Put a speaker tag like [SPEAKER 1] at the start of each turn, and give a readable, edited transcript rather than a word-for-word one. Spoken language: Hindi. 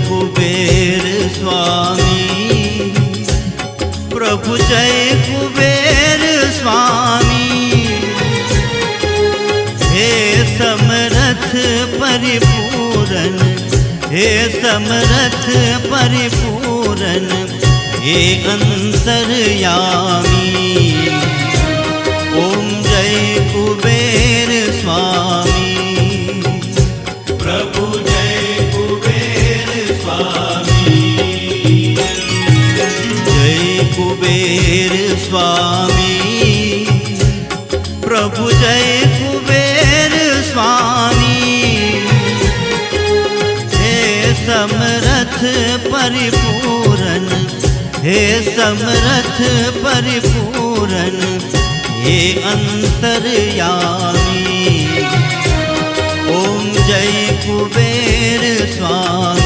[SPEAKER 1] कुबेर स्वामी, प्रभु जय कुबेर स्वामी। हे समर्थ परिपूरन, हे समर्थ परिपूरन, हे अंतर्यामी। ओम जय कुबेर स्वामी, प्रभु जय कुबेर स्वामी। जय कुबेर स्वामी, प्रभु जय कुबेर स्वामी। हे समर्थ परिपूरन, हे समर्थ परिपूरन, हे अंतर्यामी। ओम जय कुबेर स्वामी।